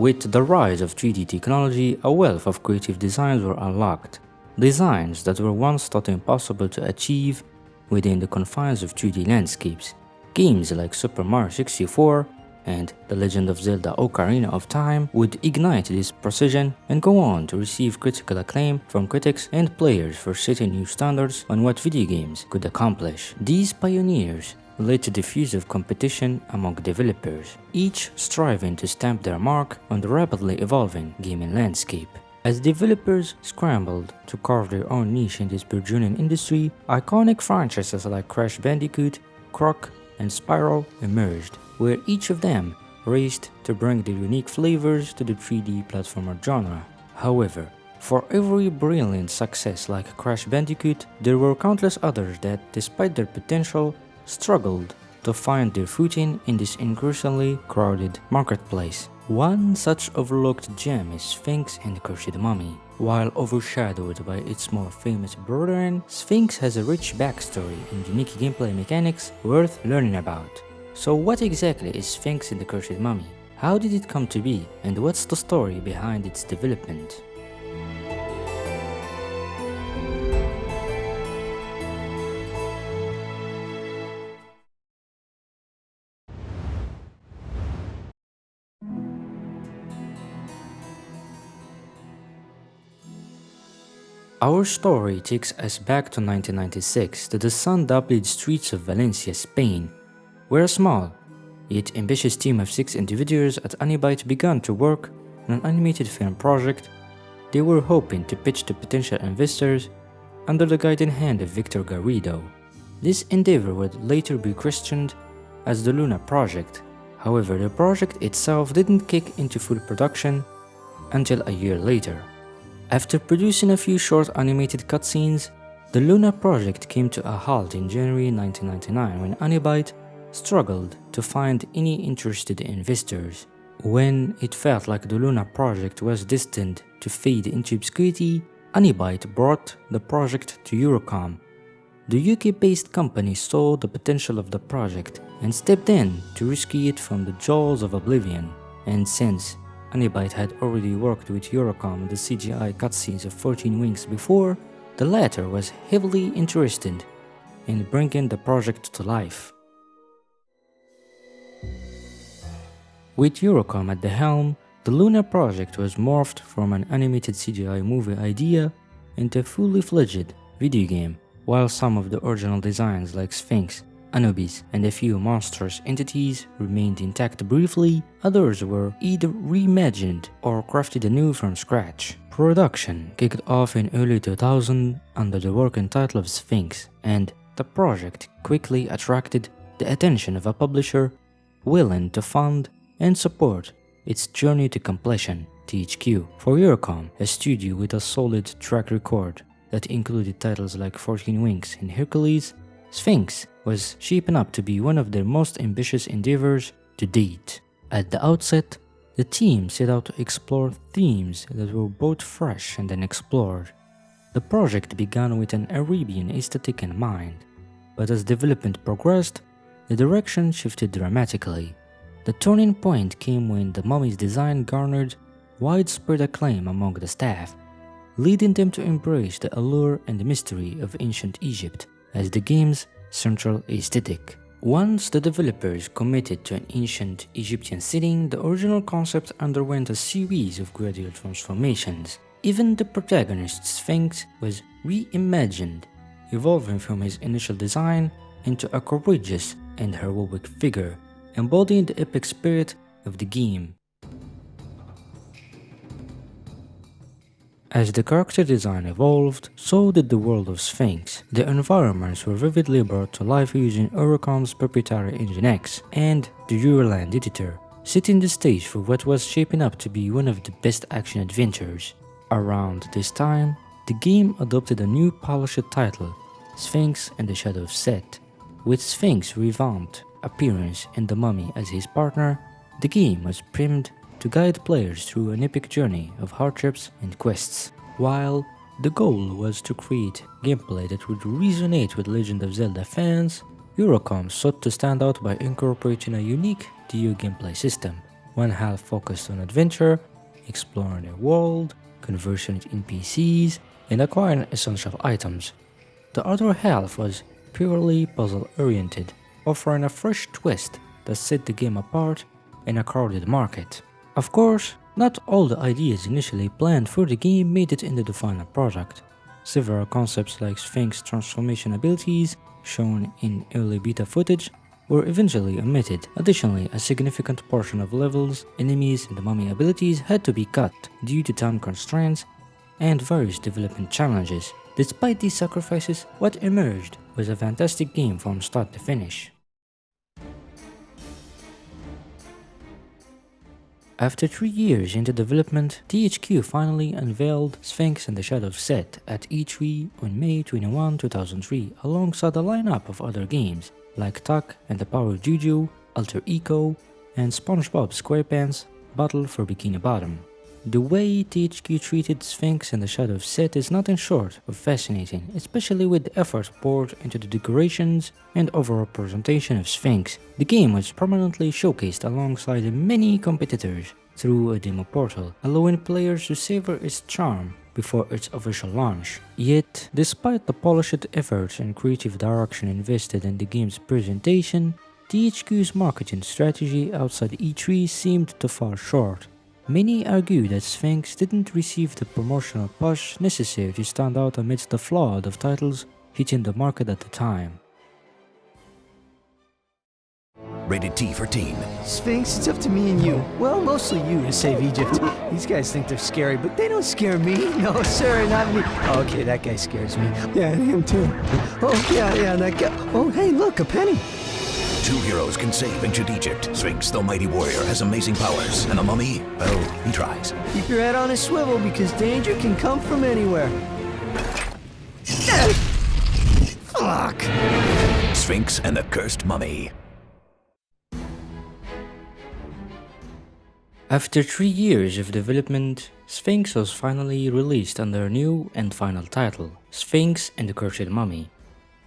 With the rise of 3D technology, a wealth of creative designs were unlocked. Designs that were once thought impossible to achieve within the confines of 2D landscapes. Games like Super Mario 64 and The Legend of Zelda Ocarina of Time would ignite this precision and go on to receive critical acclaim from critics and players for setting new standards on what video games could accomplish. These pioneers led to diffusive competition among developers, each striving to stamp their mark on the rapidly evolving gaming landscape. As developers scrambled to carve their own niche in this burgeoning industry, iconic franchises like Crash Bandicoot, Krow, and Spyro emerged, where each of them raced to bring their unique flavors to the 3D platformer genre. However, for every brilliant success like Crash Bandicoot, there were countless others that, despite their potential, struggled to find their footing in this increasingly crowded marketplace. One such overlooked gem is Sphinx and the Cursed Mummy. While overshadowed by its more famous brethren, Sphinx has a rich backstory and unique gameplay mechanics worth learning about. So what exactly is Sphinx and the Cursed Mummy? How did it come to be, and what's the story behind its development? Our story takes us back to 1996 to the sun-dappled streets of Valencia, Spain, where a small, yet ambitious team of 6 individuals at Anybyte began to work on an animated film project they were hoping to pitch to potential investors under the guiding hand of Victor Garrido. This endeavor would later be christened as the Luna Project. However, the project itself didn't kick into full production until a year later. After producing a few short animated cutscenes, the Luna project came to a halt in January 1999 when Anybyte struggled to find any interested investors. When it felt like the Luna project was destined to fade into obscurity, Anybyte brought the project to Eurocom. The UK-based company saw the potential of the project and stepped in to rescue it from the jaws of oblivion. And since Anybyte had already worked with Eurocom on the CGI cutscenes of 14 Wings before, the latter was heavily interested in bringing the project to life. With Eurocom at the helm, the Luna project was morphed from an animated CGI movie idea into a fully fledged video game. While some of the original designs like Sphinx, Anubis, and a few monstrous entities remained intact briefly, others were either reimagined or crafted anew from scratch. Production kicked off in early 2000 under the working title of Sphinx, and the project quickly attracted the attention of a publisher willing to fund and support its journey to completion, THQ. For Eurocom, a studio with a solid track record that included titles like 14 Wings and Hercules, Sphinx was shaping up to be one of their most ambitious endeavors to date. At the outset, the team set out to explore themes that were both fresh and unexplored. The project began with an Arabian aesthetic in mind, but as development progressed, the direction shifted dramatically. The turning point came when the mummy's design garnered widespread acclaim among the staff, leading them to embrace the allure and mystery of ancient Egypt as the game's central aesthetic. Once the developers committed to an ancient Egyptian setting, the original concept underwent a series of gradual transformations. Even the protagonist Sphinx was reimagined, evolving from his initial design into a courageous and heroic figure, embodying the epic spirit of the game. As the character design evolved, so did the world of Sphinx. The environments were vividly brought to life using Eurocom's proprietary Engine X and the Euroland editor, setting the stage for what was shaping up to be one of the best action adventures. Around this time, the game adopted a new polished title, Sphinx and the Shadow of Set. With Sphinx's revamped appearance and the mummy as his partner, the game was primed to guide players through an epic journey of hardships and quests. While the goal was to create gameplay that would resonate with Legend of Zelda fans, Eurocom sought to stand out by incorporating a unique DU gameplay system. one half focused on adventure, exploring the world, conversing with NPCs, and acquiring essential items. The other half was purely puzzle-oriented, offering a fresh twist that set the game apart in a crowded market. Of course, not all the ideas initially planned for the game made it into the final product. Several concepts like Sphinx transformation abilities, shown in early beta footage, were eventually omitted. Additionally, a significant portion of levels, enemies, and mummy abilities had to be cut due to time constraints and various development challenges. Despite these sacrifices, what emerged was a fantastic game from start to finish. After 3 years into development, THQ finally unveiled Sphinx and the Shadow Set at E3 on May 21, 2003, alongside a lineup of other games like Tuck and the Power of Juju, Alter Ego, and SpongeBob SquarePants Battle for Bikini Bottom. The way THQ treated Sphinx and the Shadow Set is nothing short of fascinating, especially with the effort poured into the decorations and overall presentation of Sphinx. The game was prominently showcased alongside many competitors through a demo portal, allowing players to savor its charm before its official launch. Yet, despite the polished efforts and creative direction invested in the game's presentation, THQ's marketing strategy outside E3 seemed to fall short. Many argue that Sphinx didn't receive the promotional push necessary to stand out amidst the flood of titles hitting the market at the time. Rated T for teen. Sphinx, it's up to me and you. Well, mostly you to save Egypt. These guys think they're scary, but they don't scare me. No, sir, not me. Oh, okay, that guy scares me. Yeah, him too. Oh, yeah, that guy. Oh, hey, look, a penny. Two heroes can save ancient Egypt. Sphinx, the mighty warrior, has amazing powers. And the mummy, well, he tries. Keep your head on a swivel because danger can come from anywhere. Fuck! Sphinx and the Cursed Mummy. After 3 years of development, Sphinx was finally released under a new and final title, Sphinx and the Cursed Mummy.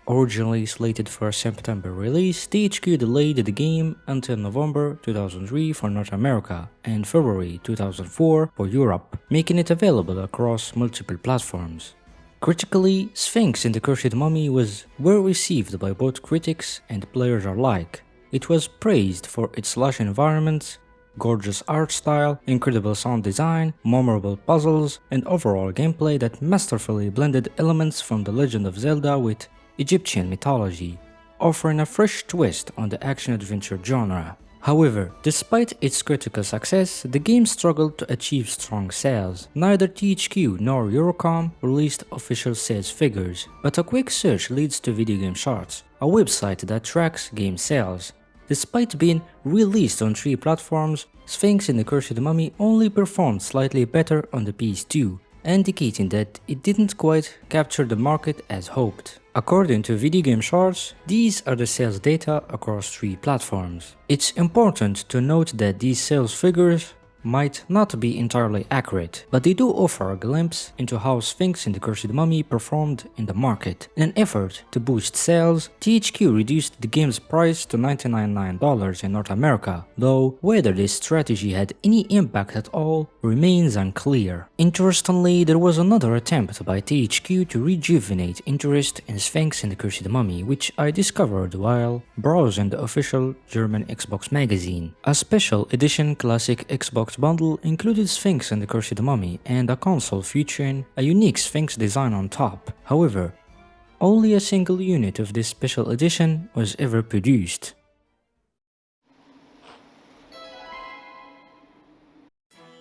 Originally slated for a September release, THQ delayed the game until November 2003 for North America and February 2004 for Europe, making it available across multiple platforms. Critically, Sphinx and the Cursed Mummy was well received by both critics and players alike. It was praised for its lush environments, gorgeous art style, incredible sound design, memorable puzzles, and overall gameplay that masterfully blended elements from The Legend of Zelda with Egyptian mythology, offering a fresh twist on the action-adventure genre. However, despite its critical success, the game struggled to achieve strong sales. Neither THQ nor Eurocom released official sales figures, but a quick search leads to Video Game Charts, a website that tracks game sales. Despite being released on 3 platforms, Sphinx and the Cursed Mummy only performed slightly better on the PS2, indicating that it didn't quite capture the market as hoped. According to Video Game Charts, these are the sales data across 3 platforms. It's important to note that these sales figures might not be entirely accurate, but they do offer a glimpse into how Sphinx and the Cursed Mummy performed in the market. In an effort to boost sales, THQ reduced the game's price to $99 in North America, though whether this strategy had any impact at all remains unclear. Interestingly, there was another attempt by THQ to rejuvenate interest in Sphinx and the Cursed Mummy, which I discovered while browsing the official German Xbox magazine. A special edition classic Xbox bundle included Sphinx and the Cursed Mummy and a console featuring a unique Sphinx design on top. However, only a single unit of this special edition was ever produced.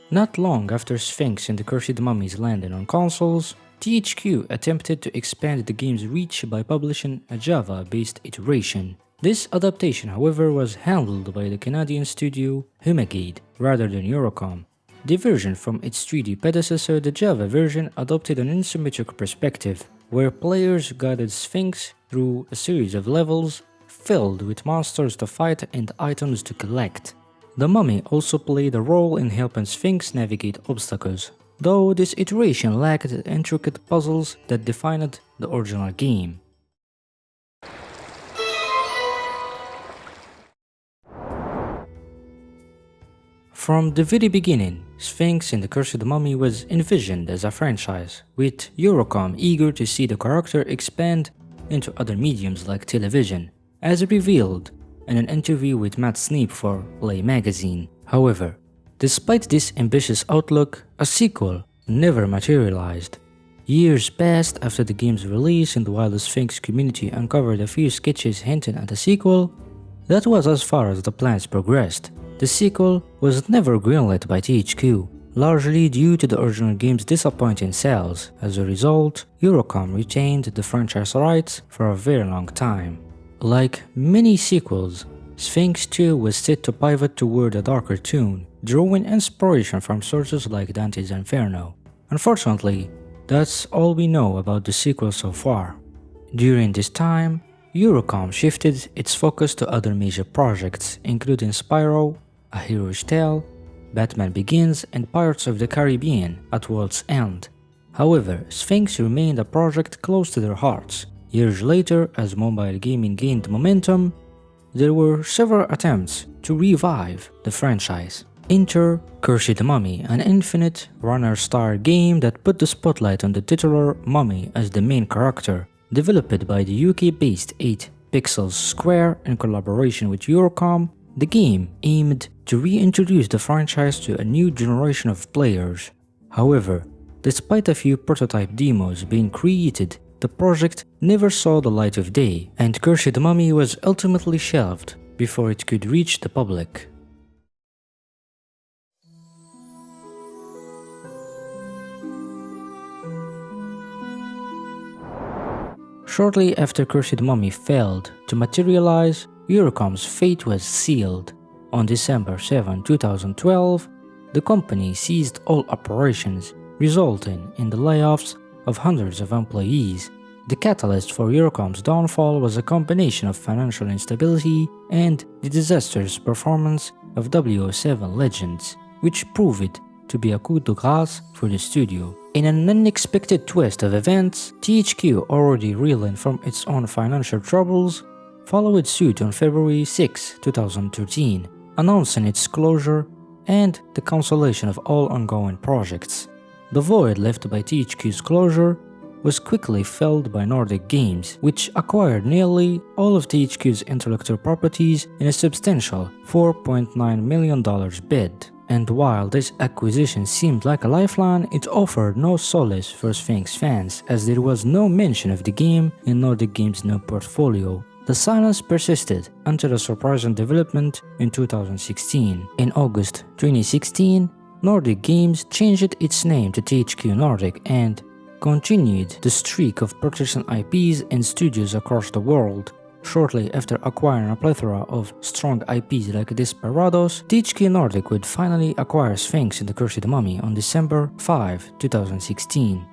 Not long after Sphinx and the Cursed Mummy's landing on consoles, THQ attempted to expand the game's reach by publishing a Java-based iteration. This adaptation, however, was handled by the Canadian studio Humagade rather than Eurocom. Divergent from its 3D predecessor, the Java version adopted an isometric perspective, where players guided Sphinx through a series of levels filled with monsters to fight and items to collect. The Mummy also played a role in helping Sphinx navigate obstacles, though this iteration lacked the intricate puzzles that defined the original game. From the very beginning, Sphinx and the Cursed Mummy was envisioned as a franchise, with Eurocom eager to see the character expand into other mediums like television, as revealed in an interview with Matt Sneap for Play magazine. However, despite this ambitious outlook, a sequel never materialized. Years passed after the game's release, and while the Sphinx community uncovered a few sketches hinting at a sequel, that was as far as the plans progressed. The sequel was never greenlit by THQ, largely due to the original game's disappointing sales. As a result, Eurocom retained the franchise rights for a very long time. Like many sequels, Sphinx 2 was set to pivot toward a darker tone, drawing inspiration from sources like Dante's Inferno. Unfortunately, that's all we know about the sequel so far. During this time, Eurocom shifted its focus to other major projects, including Spyro, A Hero's Tale, Batman Begins, and Pirates of the Caribbean at World's End. However, Sphinx remained a project close to their hearts. Years later, as mobile gaming gained momentum, there were several attempts to revive the franchise. Enter Cursed Mummy, an infinite runner-style game that put the spotlight on the titular mummy as the main character. Developed by the UK-based 8 Pixels Square in collaboration with Eurocom, the game aimed to reintroduce the franchise to a new generation of players. However, despite a few prototype demos being created, the project never saw the light of day, and Cursed Mummy was ultimately shelved before it could reach the public. Shortly after Cursed Mummy failed to materialize, Eurocom's fate was sealed. On December 7, 2012, the company ceased all operations, resulting in the layoffs of hundreds of employees. The catalyst for Eurocom's downfall was a combination of financial instability and the disastrous performance of 007 Legends, which proved to be a coup de grâce for the studio. In an unexpected twist of events, THQ, already reeling from its own financial troubles, followed suit on February 6, 2013, announcing its closure and the cancellation of all ongoing projects. The void left by THQ's closure was quickly filled by Nordic Games, which acquired nearly all of THQ's intellectual properties in a substantial $4.9 million bid. And while this acquisition seemed like a lifeline, it offered no solace for Sphinx fans, as there was no mention of the game in Nordic Games' new portfolio. The silence persisted until a surprising development in 2016. In August 2016, Nordic Games changed its name to THQ Nordic and continued the streak of purchasing IPs in studios across the world. Shortly after acquiring a plethora of strong IPs like Desperados, THQ Nordic would finally acquire Sphinx and the Cursed Mummy on December 5, 2016.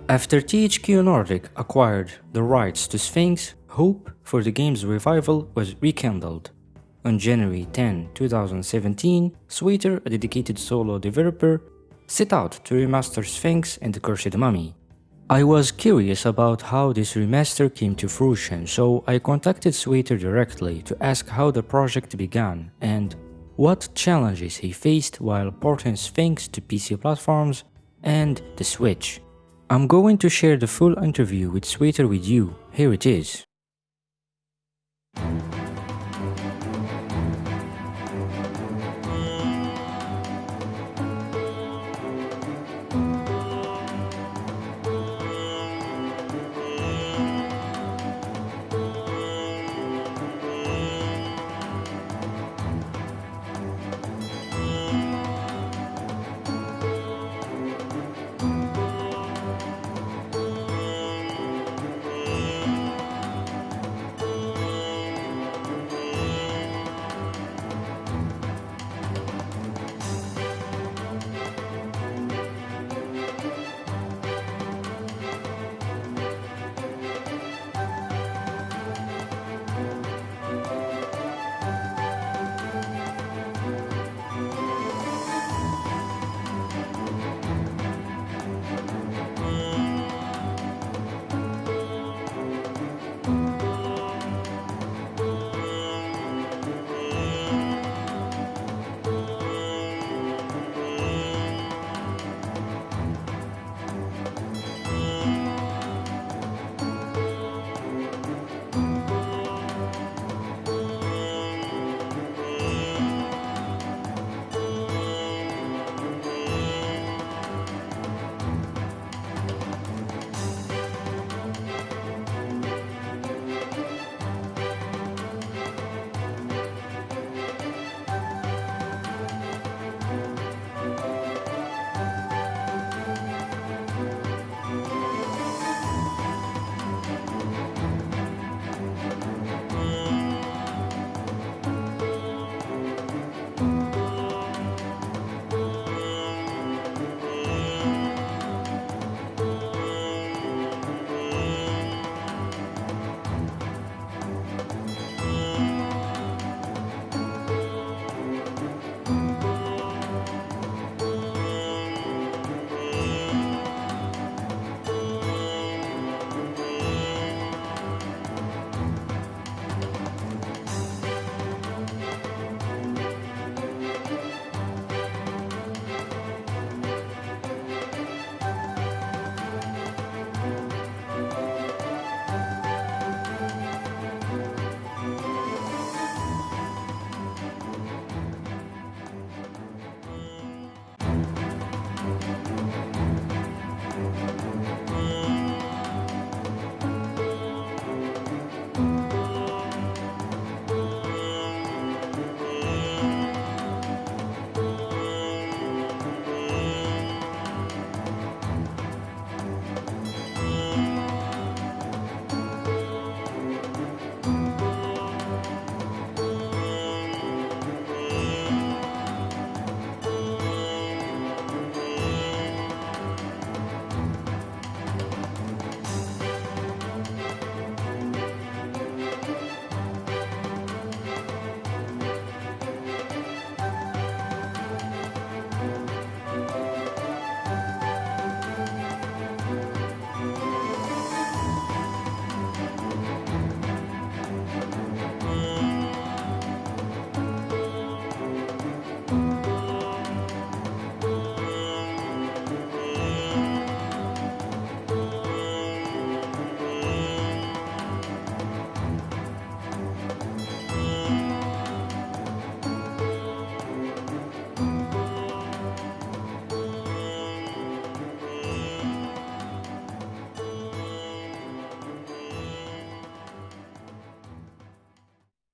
After THQ Nordic acquired the rights to Sphinx, hope for the game's revival was rekindled. On January 10, 2017, Swyter, a dedicated solo developer, set out to remaster Sphinx and the Cursed Mummy. I was curious about how this remaster came to fruition, so I contacted Swyter directly to ask how the project began and what challenges he faced while porting Sphinx to PC platforms and the Switch. I'm going to share the full interview with Swyter with you. Here it is.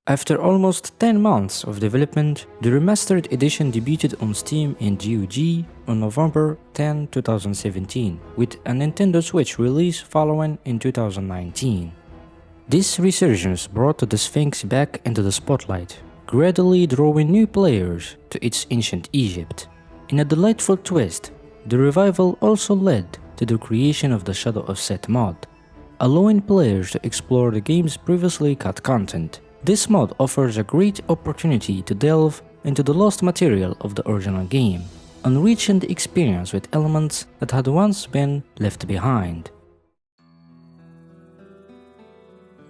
After almost 10 months of development, the remastered edition debuted on Steam and GOG on November 10, 2017, with a Nintendo Switch release following in 2019. This resurgence brought the Sphinx back into the spotlight, gradually drawing new players to its ancient Egypt. In a delightful twist, the revival also led to the creation of the Shadow of Set mod, allowing players to explore the game's previously cut content. This mod offers a great opportunity to delve into the lost material of the original game, enriching the experience with elements that had once been left behind.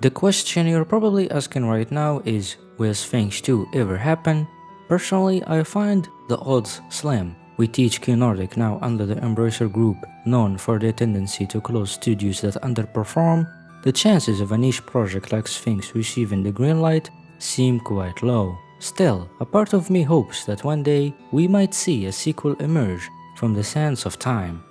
The question you're probably asking right now is, will Sphinx 2 ever happen? Personally, I find the odds slim. With HQ Nordic now under the Embracer Group, known for their tendency to close studios that underperform, the chances of a niche project like Sphinx receiving the green light seem quite low. Still, a part of me hopes that one day we might see a sequel emerge from the sands of time.